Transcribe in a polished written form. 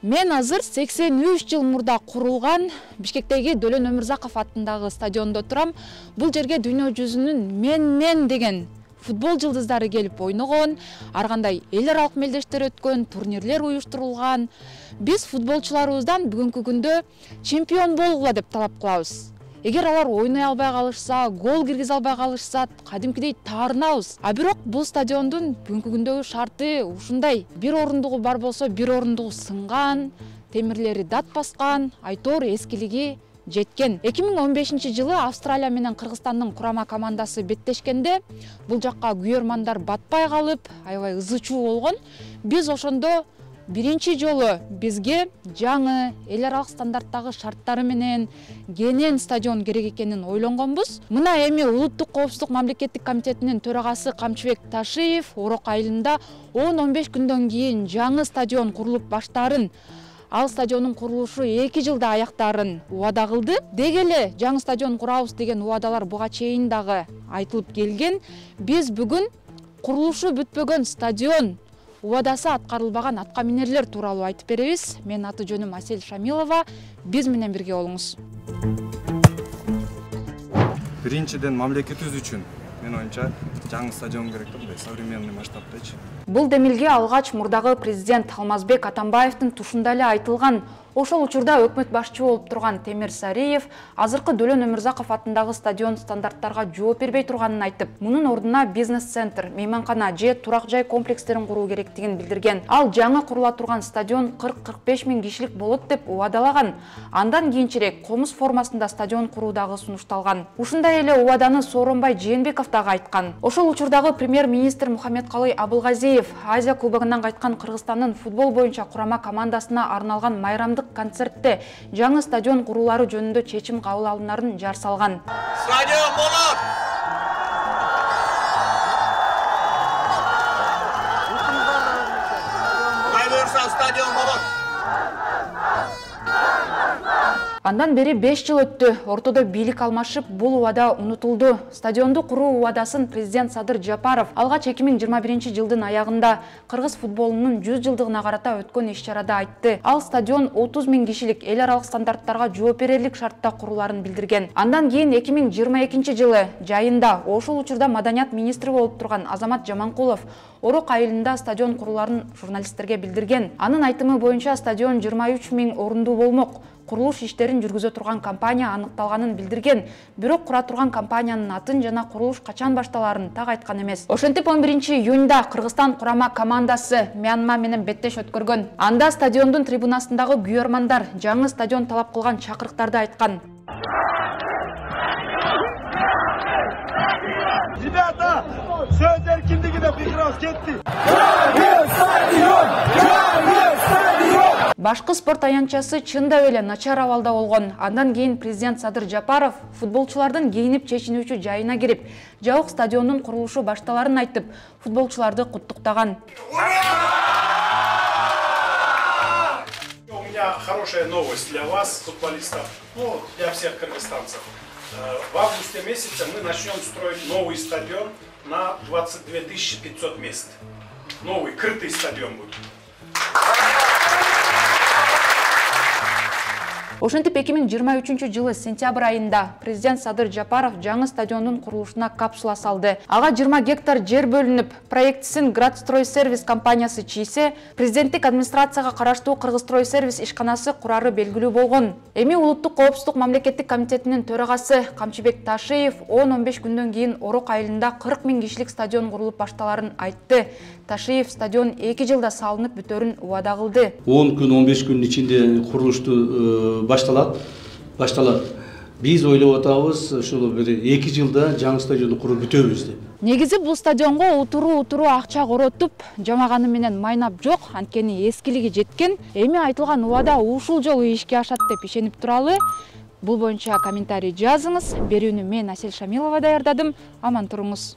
Мен азыр 83 жыл мурда курулган Бишкектеги Дөлөн Өмүрзаков атындагы стадиондо турам. Бул жерге дүйнө жүзүнүн мен деген футбол жылдыздары келип ойногон, ар кандай эл аралык мелдештер өткөн, турнирлер уюштурулган. Биз футболчуларыбыздан бүгүнкү күндө чемпион болгула деп талап кылабыз. Эгер алар ойной албай калышса, гол киргизе албай калышса, кадимкидей таарынабыз. А бирок бул стадиондун бүгүнкү күндөгү шарты ушундай. Бир орундугу бар болсо, бир орундугу сынган, темирлери дат баскан, айтор эскилиги жеткен. 2015-жылы Австралия менен Кыргызстандын курама командасы беттешкенде, бул жакка күйөрмандар батпай калып, аябай ызы-чуу болгон. Биз ошондо биринчи жолу бизге жаңы эл аралык стандарттагы шарттары менен кенен стадион керек экенин ойлонгонбуз. Мына эми Улуттук коопсуздук мамлекеттик комитетинин төрагасы Камчыбек Ташиев Орок айылында 10-15 күндөн кийин жаңы стадион курулуп баштаарын, ал стадиондун курулушу 2 жылда аяктаарын убада кылды. Деги эле жаңы стадион курабыз деген убадалар буга чейин дагы айтылып келген. Биз бүгүн курулушу бүтпөгөн стадион убадасы аткарылбаган атка минерлер тууралуу айтып беребиз. Мен аты жөнүм Асель Шамилова. Биз менен бирге болуңуз. Биринчиден мамлекетибиз үчүн мен оюмча жаңы стадион керек да, современный масштабтачы. Бул демилге алгач мурдагы президент Алмазбек Атамбаевдин тушунда эле айтылган. Ошол учурда өкмөт башчы болуп турган Темир Сариев азыркы Дөлөн Өмүрзаков атындагы стадион стандарттарга жооп бербей турганын айтып, мунун ордуна бизнес-центр, мейманкана же турак жай комплекстерин куруу керектигин билдирген. Ал жаңы курула турган стадион 40-45 миң кишилик болот деп убадалаган. Андан кийинчерээк комуз формасында стадион куруу дагы сунушталган. Ушундай эле убаданы Сооронбай Жээнбеков дагы айткан. Ошол учурдагы премьер-министр Мухаммедкалый Абылгазиев Азия кубогунан кайткан Кыргызстандын футбол боюнча курама командасына арналган майрамдык концертте жаңы стадион курулары жөнүндө чечим кабыл алынарын жар салган. Стадион болот! Кайбырса стадион болот! Андан бери 5 жыл өттү. Ортодо бийлик алмашып, бул убада унутулду. Стадионду куруу убадасын президент Садыр Жапаров алгач 2021 жылдын аягында кыргыз футболунун 100 жылдыгына карата өткөн иш-чарада айтты. Ал стадион 30 миң кишилик эл аралык стандарттарга жооп берерлик шартта куруларын билдирген. Андан кийин 2022 жылы жайында ошол учурда маданият министри болуп турган Азамат Жаманкулов Орок айылында стадион куруларын журналисттерге билдирген. Анын айтымы боюнча стадион 23 миң орундуу болмок. Курулуш иштерин жүргүзө турган компания аныкталганын билдирген, бирок кура турган компаниянын атын жана курулуш качан башталарын так айткан эмес. Ошентип 11 июнда Кыргызстан курама командасы Мьянма менен беттеш өткөргөн. Анда стадиондун трибунасындагы күйөрмандар жаңы стадион талап кылган чакырыктарды айткан. Ребята, сөз эркиндигине кыйгырабыз кетти. Башкы спорт аянтчасы чында эле начар абалда болгон. Андан кийин президент Садыр Жапаров футболчулардын кийинип чечинүүчү жайына кирип, жабык стадиондун курулушу башталарын айтып, футболчуларды куттуктаган. У меня хорошая новость для вас, футболистов, для всех кыргызстанцев. В августе месяце мы начнем строить новый стадион на 22 500 мест. Новый, крытый стадион будет. Ошентип 2023 жылы сентябрь айында президент Садыр Жапаров жаңы стадиондун курулушуна капсула салды. Ага 20 гектар жер бөлүнүп, проектисин Градстройсервис компаниясы чийсе, президенттик администрацияга караштуу Кыргызстройсервис ишканасы курары белгилүү болгон. Эми Улуттук коопсуздук мамлекеттик комитетинин төрагасы Камчыбек Ташиев 10-15 күндөн кийин Орок айылында 40 миң кишилик стадион курулуп башталарын айтты. Ташиев стадион 2 жылда салынып бүтөрүн убада кылды. 10 күн 15 күн ичинде курулушту башталат. Биз ойлоп атабыз, ушул бир 2 жылда жаңы стадионду куруп бүтөбүз деп. Негизи бул стадионго утуруу акча коротуп, жамаганы менен майнап жок, анткени эскилиги жеткен. Эми айтылган убада ушул жолу ишке ашат деп ишенип туралы. Бул боюнча комментарий жазыңыз. Берүүнү мен Асель Шамилова даярдадым. Аман туруңуз.